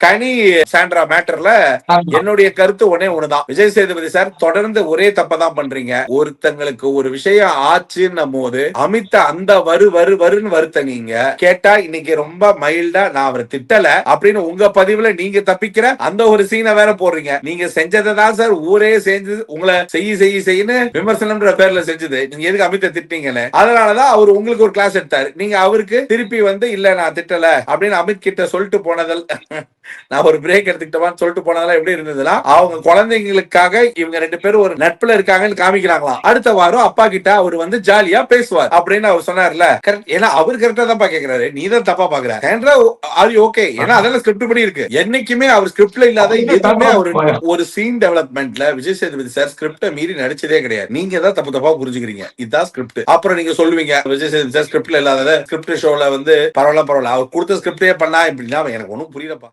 கனி Sandra மேட்டர்ல ஆமா. என்னுடைய கருத்து ஒண்ணுதான். விஜய் சேதுபதி சார் தொடர்ந்து ஒரே தப்பதான் பண்றீங்க. ஒருத்தங்களுக்கு ஒரு விஷயம் ஆச்சுன்னும் போது அமித் அந்த வருன்னு வருத்த நீங்க கேட்டா இன்னைக்கு ரொம்ப மைல்டா நான் அவரை திட்டல அப்படின்னு உங்க பதிவுல நீங்க தப்பிக்கிற அந்த ஒரு சீனை வேற போடுறீங்க. நீங்க செஞ்சதை தான் சார் ஊரே செஞ்சு உங்களை செய்யு விமர்சனம்ன்ற பேர்ல செஞ்சது. நீங்க எதுக்கு அமித்தை திட்டீங்கன்னு அதனாலதான் அவர் உங்களுக்கு ஒரு கிளாஸ் எடுத்தாரு. நீங்க அவருக்கு திருப்பி வந்து இல்ல நான் திட்டல அப்படின்னு அமித் கிட்ட சொல்லிட்டு போனதில் நான் ஒரு பிரேக் எடுத்துக்கிட்டவான்னு சொல்லிட்டு போனதெல்லாம் எப்படி இருந்ததுன்னா அவங்க குழந்தைங்களுக்காக இவங்க 2 பேரும் ஒரு நட்புல இருக்காங்கன்னு காமிக்கிறாங்களாம். அடுத்த வாரம் அப்பா கிட்ட அவர் வந்து ஜாலியா பேசுவார் அப்படின்னு அவர் சொன்னார்ல. கரெக்ட். ஏன்னா அவர் கரெக்டா தான் கேக்குறாரு. நீ தான் தப்பா பாக்குற. Are you okay? ஏன்னா அதெல்லாம் ஸ்கிரிப்ட் படி இருக்கு. என்னைக்குமே அவர் ஸ்கிரிப்ட்ல இல்லாத எதுவுமே அவர் ஒரு சீன் டெவலப்மெண்ட்ல விஜய் சேதுபதி சார் ஸ்கிரிப்ட மீறி நடிச்சதே கிடையாது. நீங்க தான் தப்பா புரிஞ்சுக்கிறீங்க. இதுதான் ஸ்கிரிப்ட். அப்புறம் நீங்க சொல்லுவீங்க விஜய் சேதுபதி சார் ஸ்கிரிப்ட்ல இல்லாத ஸ்கிரிப்ட் ஷோல வந்து பரவாயில்ல அவர் கொடுத்த ஸ்கிரிப்டே பண்ணா இப்படின்னா எனக்கு ஒன்னும் புரியலப்பா.